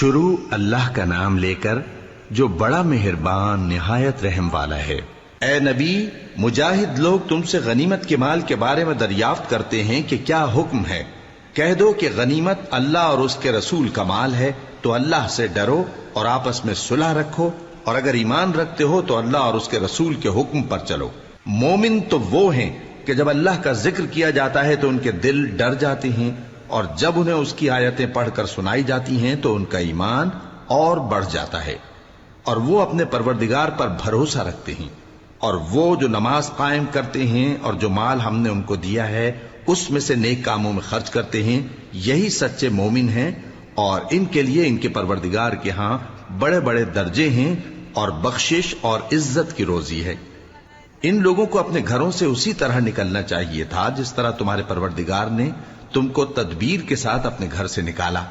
شروع اللہ کا نام لے کر جو بڑا مہربان نہایت رحم والا ہے۔ اے نبی، مجاہد لوگ تم سے غنیمت کے مال کے بارے میں دریافت کرتے ہیں کہ کیا حکم ہے۔ کہہ دو کہ غنیمت اللہ اور اس کے رسول کا مال ہے، تو اللہ سے ڈرو اور آپس میں صلح رکھو، اور اگر ایمان رکھتے ہو تو اللہ اور اس کے رسول کے حکم پر چلو۔ مومن تو وہ ہیں کہ جب اللہ کا ذکر کیا جاتا ہے تو ان کے دل ڈر جاتے ہیں، اور جب انہیں اس کی آیتیں پڑھ کر سنائی جاتی ہیں تو ان کا ایمان اور بڑھ جاتا ہے، اور وہ اپنے پروردگار پر بھروسہ رکھتے ہیں، اور وہ جو نماز قائم کرتے ہیں اور جو مال ہم نے ان کو دیا ہے اس میں سے نیک کاموں میں خرچ کرتے ہیں، یہی سچے مومن ہیں، اور ان کے لیے ان کے پروردگار کے ہاں بڑے بڑے درجے ہیں اور بخشش اور عزت کی روزی ہے۔ ان لوگوں کو اپنے گھروں سے اسی طرح نکلنا چاہیے تھا جس طرح تمہارے پروردگار نے تم کو تدبیر کے ساتھ اپنے گھر سے نکالا،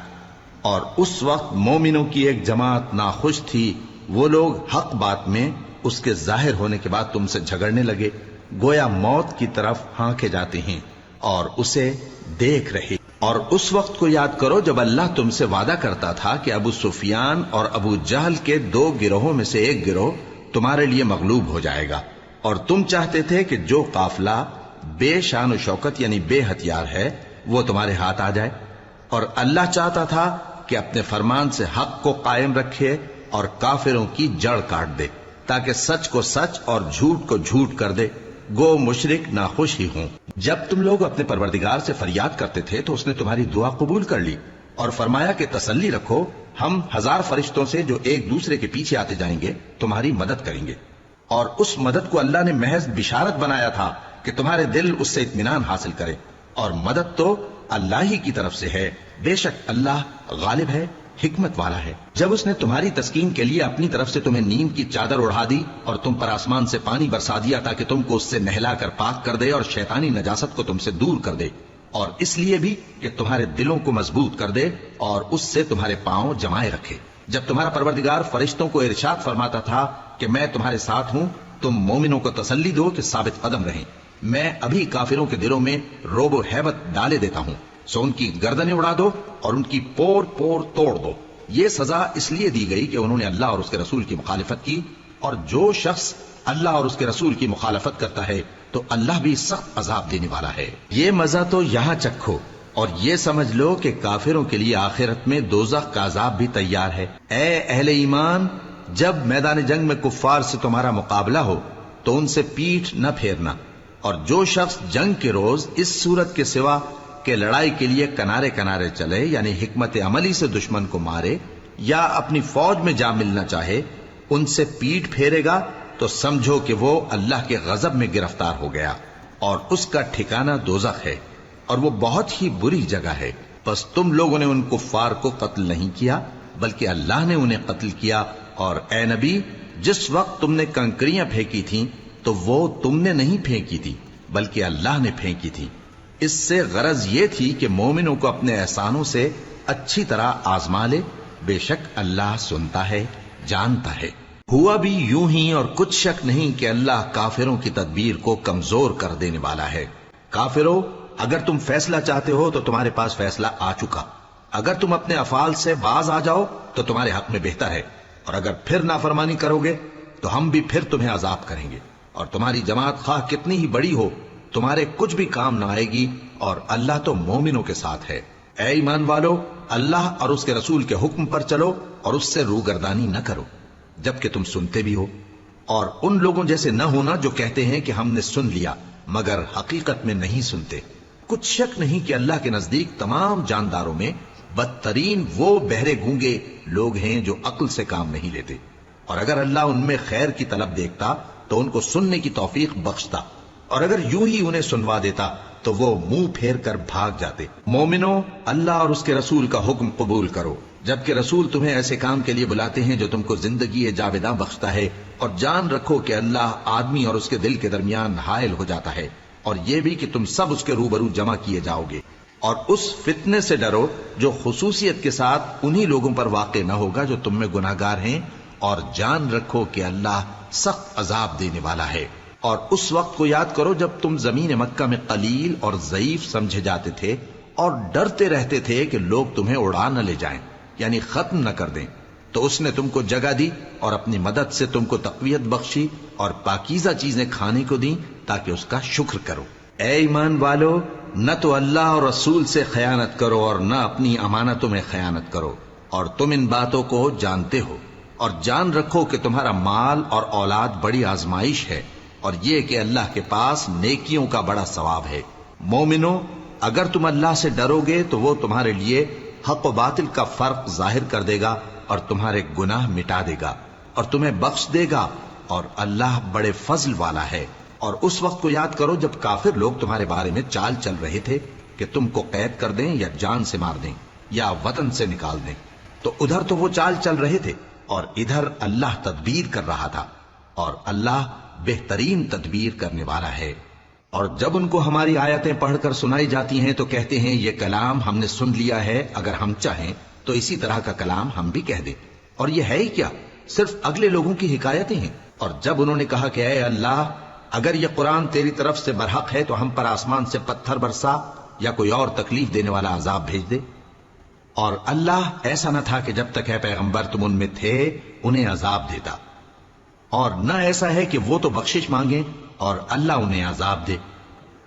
اور اس وقت مومنوں کی ایک جماعت ناخوش تھی، وہ لوگ حق بات میں اس کے ظاہر ہونے کے بعد تم سے جھگڑنے لگے، گویا موت کی طرف ہانکے جاتے ہیں اور اسے دیکھ رہے۔ اور اس وقت کو یاد کرو جب اللہ تم سے وعدہ کرتا تھا کہ ابو سفیان اور ابو جہل کے 2 گروہوں میں سے ایک گروہ تمہارے لیے مغلوب ہو جائے گا، اور تم چاہتے تھے کہ جو قافلہ بے شان و شوکت یعنی بے ہتھیار ہے وہ تمہارے ہاتھ آ جائے، اور اللہ چاہتا تھا کہ اپنے فرمان سے حق کو قائم رکھے اور کافروں کی جڑ کاٹ دے، تاکہ سچ کو سچ اور جھوٹ کو جھوٹ کر دے، گو مشرک ناخوش ہی ہوں۔ جب تم لوگ اپنے پروردگار سے فریاد کرتے تھے تو اس نے تمہاری دعا قبول کر لی، اور فرمایا کہ تسلی رکھو، ہم 1000 فرشتوں سے جو ایک دوسرے کے پیچھے آتے جائیں گے تمہاری مدد کریں گے۔ اور اس مدد کو اللہ نے محض بشارت بنایا تھا کہ تمہارے دل اس سے اطمینان حاصل کرے، اور مدد تو اللہ ہی کی طرف سے ہے، بے شک اللہ غالب ہے، حکمت والا ہے۔ جب اس نے تمہاری تسکین کے لیے اپنی طرف سے تمہیں نیم کی چادر اڑا دی اور تم پر آسمان سے پانی برسا دیا تاکہ تم کو اس سے نہلا کر پاک کر دے اور شیطانی نجاست کو تم سے دور کر دے، اور اس لیے بھی کہ تمہارے دلوں کو مضبوط کر دے اور اس سے تمہارے پاؤں جمائے رکھے۔ جب تمہارا پروردگار فرشتوں کو ارشاد فرماتا تھا کہ میں تمہارے ساتھ ہوں، تم مومنوں کو تسلی دو کہ ثابت قدم رہیں، میں ابھی کافروں کے دلوں میں رعب و ہیبت ڈالے دیتا ہوں، سو ان کی گردنیں اڑا دو اور ان کی پور پور توڑ دو۔ یہ سزا اس لیے دی گئی کہ انہوں نے اللہ اور اس کے رسول کی مخالفت کی، اور جو شخص اللہ اور اس کے رسول کی مخالفت کرتا ہے تو اللہ بھی سخت عذاب دینے والا ہے۔ یہ مزہ تو یہاں چکھو، اور یہ سمجھ لو کہ کافروں کے لیے آخرت میں دوزخ کا عذاب بھی تیار ہے۔ اے اہل ایمان، جب میدان جنگ میں کفار سے تمہارا مقابلہ ہو تو ان سے پیٹھ نہ پھیرنا، اور جو شخص جنگ کے روز اس صورت کے سوا کہ لڑائی کے لیے کنارے کنارے چلے یعنی حکمت عملی سے دشمن کو مارے یا اپنی فوج میں جا ملنا چاہے، ان سے پیٹھ پھیرے گا تو سمجھو کہ وہ اللہ کے غضب میں گرفتار ہو گیا، اور اس کا ٹھکانہ دوزخ ہے، اور وہ بہت ہی بری جگہ ہے۔ بس تم لوگوں نے ان کفار کو قتل نہیں کیا بلکہ اللہ نے انہیں قتل کیا، اور اے نبی، جس وقت تم نے کنکریاں پھینکی تھیں تو وہ تم نے نہیں پھینکی تھی بلکہ اللہ نے پھینکی تھی۔ اس سے غرض یہ تھی کہ مومنوں کو اپنے احسانوں سے اچھی طرح آزما لے، بے شک اللہ سنتا ہے، جانتا ہے۔ ہوا بھی یوں ہی، اور کچھ شک نہیں کہ اللہ کافروں کی تدبیر کو کمزور کر دینے والا ہے۔ کافروں، اگر تم فیصلہ چاہتے ہو تو تمہارے پاس فیصلہ آ چکا، اگر تم اپنے افعال سے باز آ جاؤ تو تمہارے حق میں بہتر ہے، اور اگر پھر نافرمانی کرو گے تو ہم بھی پھر تمہیں عذاب کریں گے، اور تمہاری جماعت خواہ کتنی ہی بڑی ہو تمہارے کچھ بھی کام نہ آئے گی، اور اللہ تو مومنوں کے ساتھ ہے۔ اے ایمان والو، اللہ اور اس کے رسول کے حکم پر چلو اور اس سے روگردانی نہ کرو جبکہ تم سنتے بھی ہو، اور ان لوگوں جیسے نہ ہونا جو کہتے ہیں کہ ہم نے سن لیا مگر حقیقت میں نہیں سنتے۔ کچھ شک نہیں کہ اللہ کے نزدیک تمام جانداروں میں بدترین وہ بہرے گونگے لوگ ہیں جو عقل سے کام نہیں لیتے، اور اگر اللہ ان میں خیر کی طلب دیکھتا تو ان کو سننے کی توفیق بخشتا، اور اگر یوں ہی انہیں سنوا دیتا تو وہ منہ پھیر کر بھاگ جاتے۔ مومنوں، اللہ اور اس کے رسول کا حکم قبول کرو جبکہ رسول تمہیں ایسے کام کے لیے بلاتے ہیں جو تم کو زندگی جاوداں بخشتا ہے، اور جان رکھو کہ اللہ آدمی اور اس کے دل کے درمیان حائل ہو جاتا ہے، اور یہ بھی کہ تم سب اس کے روبرو جمع کیے جاؤ گے۔ اور اس فتنے سے ڈرو جو خصوصیت کے ساتھ انہی لوگوں پر واقع نہ ہوگا جو تم میں گناہگار ہیں، اور جان رکھو کہ اللہ سخت عذاب دینے والا ہے۔ اور اس وقت کو یاد کرو جب تم زمین مکہ میں قلیل اور ضعیف سمجھے جاتے تھے اور ڈرتے رہتے تھے کہ لوگ تمہیں اڑا نہ لے جائیں، یعنی ختم نہ کر دیں، تو اس نے تم کو جگہ دی اور اپنی مدد سے تم کو تقویت بخشی اور پاکیزہ چیزیں کھانے کو دیں تاکہ اس کا شکر کرو۔ اے ایمان والو، نہ تو اللہ اور رسول سے خیانت کرو اور نہ اپنی امانتوں میں خیانت کرو، اور تم ان باتوں کو جانتے ہو، اور جان رکھو کہ تمہارا مال اور اولاد بڑی آزمائش ہے، اور یہ کہ اللہ کے پاس نیکیوں کا بڑا ثواب ہے۔ مومنو، اگر تم اللہ سے ڈرو گے تو وہ تمہارے لیے حق و باطل کا فرق ظاہر کر دے گا اور تمہارے گناہ مٹا دے گا اور تمہیں بخش دے گا، اور اللہ بڑے فضل والا ہے۔ اور اس وقت کو یاد کرو جب کافر لوگ تمہارے بارے میں چال چل رہے تھے کہ تم کو قید کر دیں یا جان سے مار دیں یا وطن سے نکال دیں، تو ادھر تو وہ چال چل رہے تھے اور ادھر اللہ تدبیر کر رہا تھا، اور اللہ بہترین تدبیر کرنے والا ہے۔ اور جب ان کو ہماری آیتیں پڑھ کر سنائی جاتی ہیں تو کہتے ہیں یہ کلام ہم نے سن لیا ہے، اگر ہم چاہیں تو اسی طرح کا کلام ہم بھی کہہ دیں، اور یہ ہے ہی کیا، صرف اگلے لوگوں کی حکایتیں ہیں۔ اور جب انہوں نے کہا کہ اے اللہ، اگر یہ قرآن تیری طرف سے برحق ہے تو ہم پر آسمان سے پتھر برسا یا کوئی اور تکلیف دینے والا عذاب بھیج دے، اور اللہ ایسا نہ تھا کہ جب تک اے پیغمبر تم ان میں تھے انہیں عذاب دیتا، اور نہ ایسا ہے کہ وہ تو بخشش مانگیں اور اللہ انہیں عذاب دے۔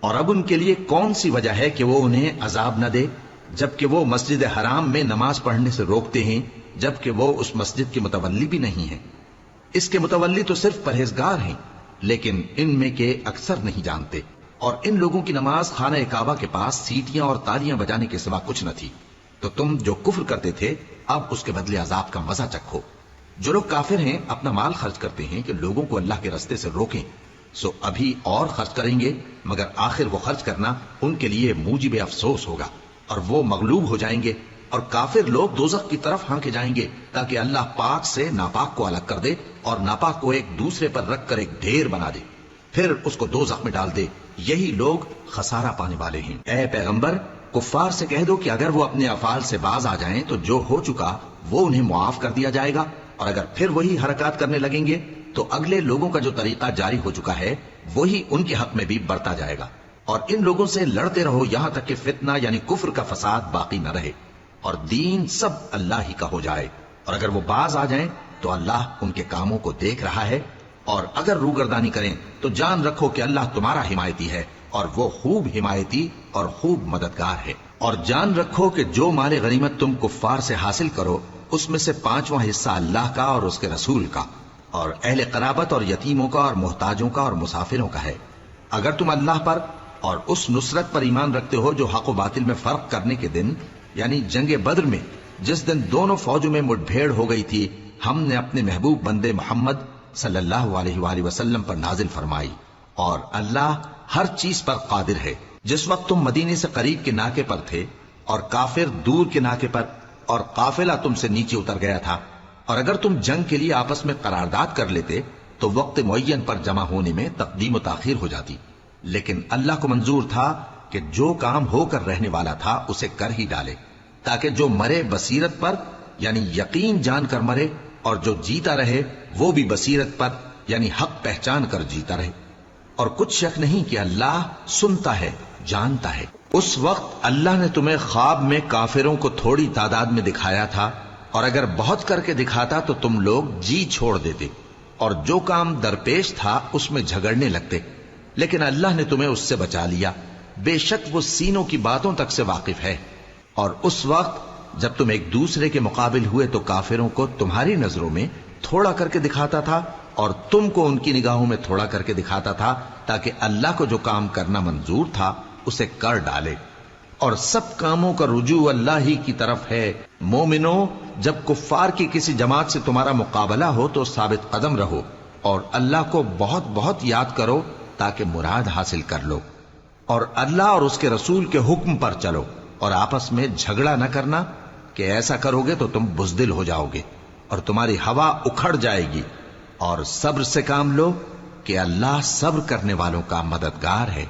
اور اب ان کے لیے کون سی وجہ ہے کہ وہ انہیں عذاب نہ دے، جبکہ وہ مسجد حرام میں نماز پڑھنے سے روکتے ہیں، جبکہ وہ اس مسجد کے متولی بھی نہیں ہیں۔ اس کے متولی تو صرف پرہیزگار ہیں، لیکن ان میں کے اکثر نہیں جانتے۔ اور ان لوگوں کی نماز خانہ کعبہ کے پاس سیٹیاں اور تالیاں بجانے کے سوا کچھ نہ تھی، تو تم جو کفر کرتے تھے اب اس کے بدلے عذاب کا مزہ چکھو۔ جو لوگ کافر ہیں اپنا مال خرچ کرتے ہیں کہ لوگوں کو اللہ کے رستے سے روکیں، سو ابھی اور خرچ کریں گے، مگر آخر وہ خرچ کرنا ان کے لیے موجب افسوس ہوگا، اور وہ مغلوب ہو جائیں گے، اور کافر لوگ دوزخ کی طرف ہانکے جائیں گے تاکہ اللہ پاک سے ناپاک کو الگ کر دے اور ناپاک کو ایک دوسرے پر رکھ کر ایک ڈھیر بنا دے، پھر اس کو دوزخ میں ڈال دے۔ یہی لوگ خسارہ پانے والے ہیں۔ اے پیغمبر، کفار سے کہہ دو کہ اگر وہ اپنے افعال سے باز آ جائیں تو جو ہو چکا وہ انہیں معاف کر دیا جائے گا، اور اگر پھر وہی حرکات کرنے لگیں گے تو اگلے لوگوں کا جو طریقہ جاری ہو چکا ہے وہی ان کے حق میں بھی برتا جائے گا۔ اور ان لوگوں سے لڑتے رہو یہاں تک کہ فتنہ یعنی کفر کا فساد باقی نہ رہے اور دین سب اللہ ہی کا ہو جائے، اور اگر وہ باز آ جائیں تو اللہ ان کے کاموں کو دیکھ رہا ہے، اور اگر روگردانی کریں تو جان رکھو کہ اللہ تمہارا حمایتی ہے اور وہ خوب حمایتی اور خوب مددگار ہے۔ اور جان رکھو کہ جو مال غنیمت تم کفار سے حاصل کرو اس میں سے 5واں حصہ اللہ کا اور اس کے رسول کا اور اہل قرابت اور یتیموں کا اور محتاجوں کا اور مسافروں کا ہے۔ اگر تم اللہ پر اور اس نصرت پر ایمان رکھتے ہو جو حق و باطل میں فرق کرنے کے دن یعنی جنگ بدر میں جس دن دونوں فوجوں میں مٹ بھیڑ ہو گئی تھی ہم نے اپنے محبوب بندے محمد صلی اللہ علیہ وآلہ وسلم پر نازل فرمائی، اور اللہ ہر چیز پر قادر ہے۔ جس وقت تم مدینے سے قریب کے ناکے پر تھے اور کافر دور کے ناکے پر، اور قافلہ تم سے نیچے اتر گیا تھا، اور اگر تم جنگ کے لیے آپس میں قرارداد کر لیتے تو وقت معین پر جمع ہونے میں تقدیم و تاخیر ہو جاتی، لیکن اللہ کو منظور تھا کہ جو کام ہو کر رہنے والا تھا اسے کر ہی ڈالے، تاکہ جو مرے بصیرت پر یعنی یقین جان کر مرے، اور جو جیتا رہے وہ بھی بصیرت پر یعنی حق پہچان کر جیتا رہے۔ اور کچھ شک نہیں کہ اللہ سنتا ہے، جانتا ہے۔ اس وقت اللہ نے تمہیں خواب میں کافروں کو تھوڑی تعداد میں دکھایا تھا، اور اگر بہت کر کے دکھاتا تو تم لوگ جی چھوڑ دیتے اور جو کام درپیش تھا اس میں جھگڑنے لگتے، لیکن اللہ نے تمہیں اس سے بچا لیا، بے شک وہ سینوں کی باتوں تک سے واقف ہے۔ اور اس وقت جب تم ایک دوسرے کے مقابل ہوئے تو کافروں کو تمہاری نظروں میں تھوڑا کر کے دکھاتا تھا اور تم کو ان کی نگاہوں میں تھوڑا کر کے دکھاتا تھا، تاکہ اللہ کو جو کام کرنا منظور تھا اسے کر ڈالے، اور سب کاموں کا رجوع اللہ ہی کی طرف ہے۔ مومنو، جب کفار کی کسی جماعت سے تمہارا مقابلہ ہو تو ثابت قدم رہو اور اللہ کو بہت بہت یاد کرو تاکہ مراد حاصل کر لو، اور اللہ اور اس کے رسول کے حکم پر چلو، اور آپس میں جھگڑا نہ کرنا کہ ایسا کرو گے تو تم بزدل ہو جاؤ گے اور تمہاری ہوا اکھڑ جائے گی، اور صبر سے کام لو کہ اللہ صبر کرنے والوں کا مددگار ہے۔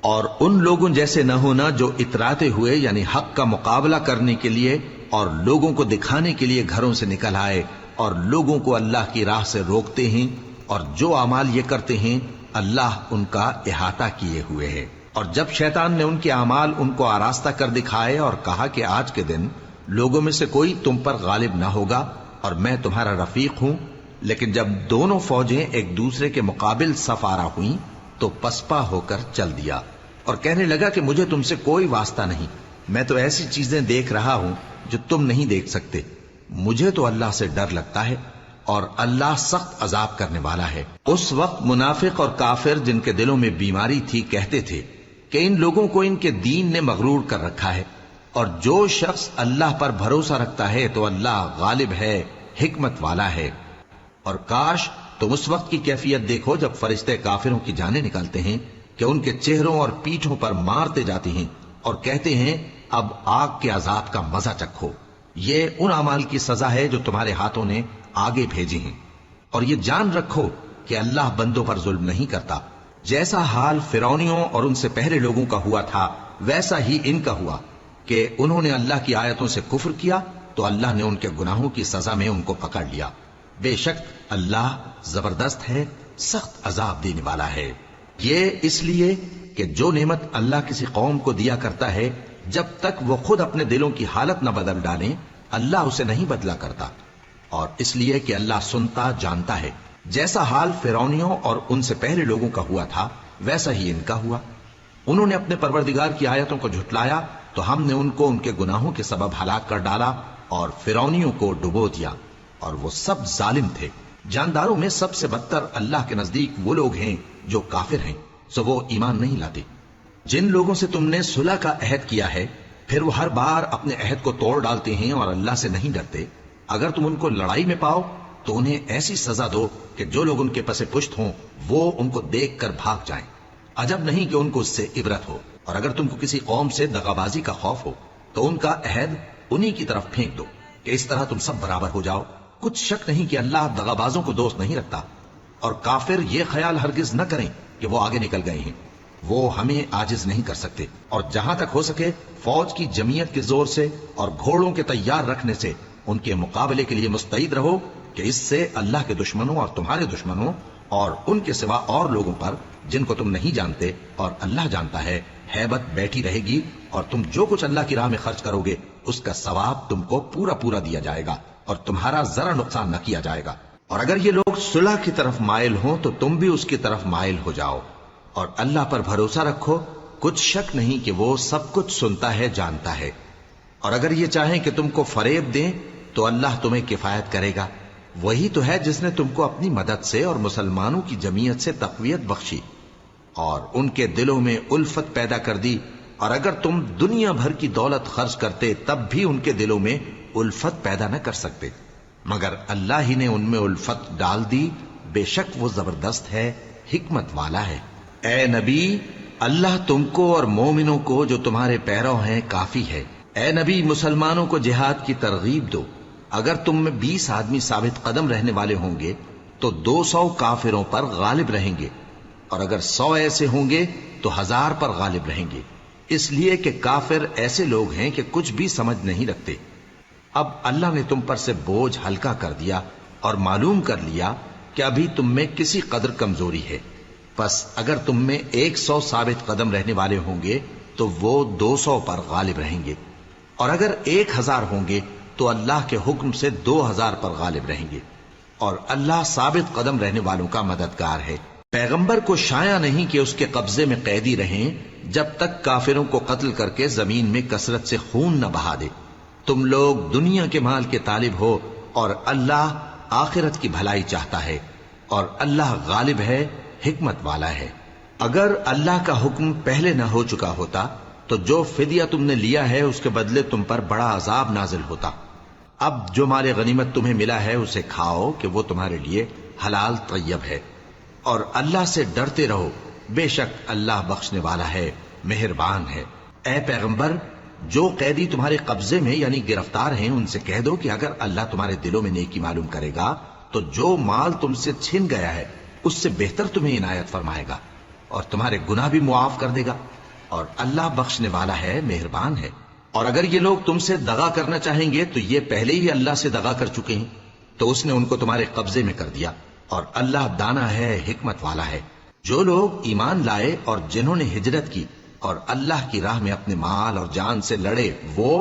اور ان لوگوں جیسے نہ ہونا جو اتراتے ہوئے یعنی حق کا مقابلہ کرنے کے لیے اور لوگوں کو دکھانے کے لیے گھروں سے نکل آئے اور لوگوں کو اللہ کی راہ سے روکتے ہیں، اور جو اعمال یہ کرتے ہیں اللہ ان کا احاطہ کیے ہوئے ہے۔ اور جب شیطان نے ان کے اعمال ان کو آراستہ کر دکھائے اور کہا کہ آج کے دن لوگوں میں سے کوئی تم پر غالب نہ ہوگا اور میں تمہارا رفیق ہوں۔ لیکن جب دونوں فوجیں ایک دوسرے کے مقابل صف آرا ہوئیں تو پسپا ہو کر چل دیا اور کہنے لگا کہ مجھے تم سے کوئی واسطہ نہیں، میں تو ایسی چیزیں دیکھ رہا ہوں جو تم نہیں دیکھ سکتے۔ مجھے تو اللہ سے ڈر لگتا ہے اور اللہ سخت عذاب کرنے والا ہے۔ اس وقت منافق اور کافر جن کے دلوں میں بیماری تھی کہتے تھے کہ ان لوگوں کو ان کے دین نے مغرور کر رکھا ہے، اور جو شخص اللہ پر بھروسہ رکھتا ہے تو اللہ غالب ہے، حکمت والا ہے۔ اور کاش تم اس وقت کی کیفیت دیکھو جب فرشتے کافروں کی جانیں نکالتے ہیں کہ ان کے چہروں اور پیٹھوں پر مارتے جاتے ہیں اور کہتے ہیں اب آگ کے عذاب کا مزہ چکھو۔ یہ ان اعمال کی سزا ہے جو تمہارے ہاتھوں نے آگے بھیجی ہیں، اور یہ جان رکھو کہ اللہ بندوں پر ظلم نہیں کرتا۔ جیسا حال فرعونیوں اور ان سے پہلے لوگوں کا ہوا تھا ویسا ہی ان کا ہوا کہ انہوں نے اللہ کی آیتوں سے کفر کیا تو اللہ نے ان کے گناہوں کی سزا میں ان کو پکڑ لیا۔ بے شک اللہ زبردست ہے، سخت عذاب دینے والا ہے۔ یہ اس لیے کہ جو نعمت اللہ کسی قوم کو دیا کرتا ہے جب تک وہ خود اپنے دلوں کی حالت نہ بدل ڈالیں اللہ اسے نہیں بدلا کرتا، اور اس لیے کہ اللہ سنتا جانتا ہے۔ جیسا حال فرعونیوں اور ان سے پہلے لوگوں کا ہوا تھا ویسا ہی ان کا ہوا۔ انہوں نے اپنے پروردگار کی آیتوں کو جھٹلایا تو ہم نے ان کو ان کے گناہوں کے سبب ہلاک کر ڈالا اور فرعونیوں کو ڈبو دیا، اور وہ سب ظالم تھے۔ جانداروں میں سب سے بدتر اللہ کے نزدیک وہ لوگ ہیں جو کافر ہیں، سو وہ ایمان نہیں لاتے۔ جن لوگوں سے تم نے صلح کا عہد کیا ہے پھر وہ ہر بار اپنے عہد کو توڑ ڈالتے ہیں اور اللہ سے نہیں ڈرتے، اگر تم ان کو لڑائی میں پاؤ تو انہیں ایسی سزا دو کہ جو لوگ ان کے پس پشت ہوں وہ ان کو دیکھ کر بھاگ جائیں۔ عجب نہیں کہ ان کو اس سے عبرت ہو۔ اور اگر تم کو کسی قوم سے دغابازی کا خوف ہو تو ان کا عہد انہی کی طرف پھینک دو کہ اس طرح تم سب برابر ہو جاؤ۔ کچھ شک نہیں کہ اللہ دغابازوں کو دوست نہیں رکھتا، اور کافر یہ خیال ہرگز نہ کریں کہ وہ آگے نکل گئے ہیں، وہ ہمیں عاجز نہیں کر سکتے۔ اور جہاں تک ہو سکے فوج کی جمعیت کے زور سے اور گھوڑوں کے تیار رکھنے سے ان کے مقابلے کے لیے مستعد رہو کہ اس سے اللہ کے دشمنوں اور تمہارے دشمنوں اور ان کے سوا اور لوگوں پر جن کو تم نہیں جانتے اور اللہ جانتا ہے ہیبت بیٹھی رہے گی، اور تم جو کچھ اللہ کی راہ میں خرچ کرو گے اس کا ثواب تم کو پورا پورا دیا جائے گا اور تمہارا ذرا نقصان نہ کیا جائے گا۔ اور اگر یہ لوگ صلح کی طرف مائل ہوں تو تم بھی اس کی طرف مائل ہو جاؤ، اور اللہ پر بھروسہ رکھو، کچھ شک نہیں کہ وہ سب کچھ سنتا ہے جانتا ہے۔ اور اگر یہ چاہیں کہ تم کو فریب دیں تو اللہ تمہیں کفایت کرے گا، وہی تو ہے جس نے تم کو اپنی مدد سے اور مسلمانوں کی جمعیت سے تقویت بخشی اور ان کے دلوں میں الفت پیدا کر دی، اور اگر تم دنیا بھر کی دولت خرچ کرتے تب بھی ان کے دلوں میں الفت پیدا نہ کر سکتے، مگر اللہ ہی نے ان میں الفت ڈال دی، بے شک وہ زبردست ہے، حکمت والا ہے۔ اے نبی، اللہ تم کو اور مومنوں کو جو تمہارے پیرو ہیں کافی ہے۔ اے نبی، مسلمانوں کو جہاد کی ترغیب دو۔ اگر تم میں 20 آدمی ثابت قدم رہنے والے ہوں گے تو 200 کافروں پر غالب رہیں گے، اور اگر 100 ایسے ہوں گے تو 1000 پر غالب رہیں گے، اس لیے کہ کافر ایسے لوگ ہیں کہ کچھ بھی سمجھ نہیں رکھتے۔ اب اللہ نے تم پر سے بوجھ ہلکا کر دیا اور معلوم کر لیا کہ ابھی تم میں کسی قدر کمزوری ہے، پس اگر تم میں 100 ثابت قدم رہنے والے ہوں گے تو وہ 200 پر غالب رہیں گے، اور اگر 1000 ہوں گے تو اللہ کے حکم سے 2000 پر غالب رہیں گے، اور اللہ ثابت قدم رہنے والوں کا مددگار ہے۔ پیغمبر کو شایع نہیں کہ اس کے قبضے میں قیدی رہیں جب تک کافروں کو قتل کر کے زمین میں کثرت سے خون نہ بہا دے۔ تم لوگ دنیا کے مال کے طالب ہو اور اللہ آخرت کی بھلائی چاہتا ہے، اور اللہ غالب ہے، حکمت والا ہے۔ اگر اللہ کا حکم پہلے نہ ہو چکا ہوتا تو جو فدیہ تم نے لیا ہے اس کے بدلے تم پر بڑا عذاب نازل ہوتا۔ اب جو مال غنیمت تمہیں ملا ہے اسے کھاؤ کہ وہ تمہارے لیے حلال طیب ہے، اور اللہ سے ڈرتے رہو، بے شک اللہ بخشنے والا ہے، مہربان ہے۔ اے پیغمبر، جو قیدی تمہارے قبضے میں یعنی گرفتار ہیں ان سے کہہ دو کہ اگر اللہ تمہارے دلوں میں نیکی معلوم کرے گا تو جو مال تم سے چھن گیا ہے اس سے بہتر تمہیں عنایت فرمائے گا اور تمہارے گناہ بھی معاف کر دے گا، اور اللہ بخشنے والا ہے، مہربان ہے۔ اور اگر یہ لوگ تم سے دغا کرنا چاہیں گے تو یہ پہلے ہی اللہ سے دغا کر چکے ہیں، تو اس نے ان کو تمہارے قبضے میں کر دیا، اور اللہ دانا ہے، حکمت والا ہے۔ جو لوگ ایمان لائے اور جنہوں نے ہجرت کی اور اللہ کی راہ میں اپنے مال اور جان سے لڑے وہ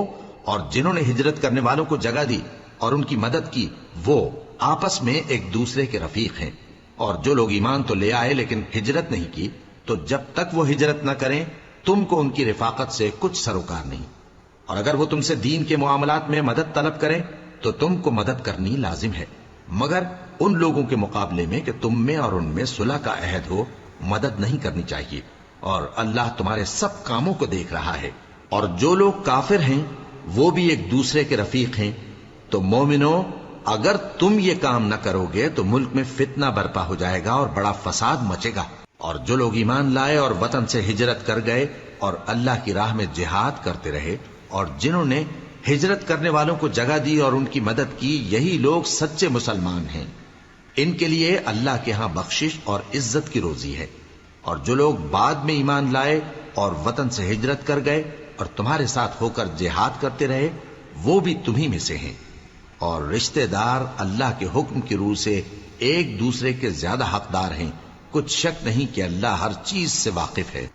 اور جنہوں نے ہجرت کرنے والوں کو جگہ دی اور ان کی مدد کی وہ آپس میں ایک دوسرے کے رفیق ہیں. اور جو لوگ ایمان تو لے آئے لیکن ہجرت نہیں کی تو جب تک وہ ہجرت نہ کریں تم کو ان کی رفاقت سے کچھ سروکار نہیں. اور اگر وہ تم سے دین کے معاملات میں مدد طلب کریں تو تم کو مدد کرنی لازم ہے، مگر ان لوگوں کے مقابلے میں کہ تم میں اور ان میں صلح کا عہد ہو مدد نہیں کرنی چاہیے. اور اللہ تمہارے سب کاموں کو دیکھ رہا ہے. اور جو لوگ کافر ہیں وہ بھی ایک دوسرے کے رفیق ہیں. تو مومنو، اگر تم یہ کام نہ کرو گے تو ملک میں فتنہ برپا ہو جائے گا اور بڑا فساد مچے گا. اور جو لوگ ایمان لائے اور وطن سے ہجرت کر گئے اور اللہ کی راہ میں جہاد کرتے رہے اور جنہوں نے ہجرت کرنے والوں کو جگہ دی اور ان کی مدد کی، یہی لوگ سچے مسلمان ہیں. ان کے لیے اللہ کے ہاں بخشش اور عزت کی روزی ہے. اور جو لوگ بعد میں ایمان لائے اور وطن سے ہجرت کر گئے اور تمہارے ساتھ ہو کر جہاد کرتے رہے وہ بھی تمہیں میں سے ہیں. اور رشتہ دار اللہ کے حکم کی روح سے ایک دوسرے کے زیادہ حقدار ہیں. کچھ شک نہیں کہ اللہ ہر چیز سے واقف ہے.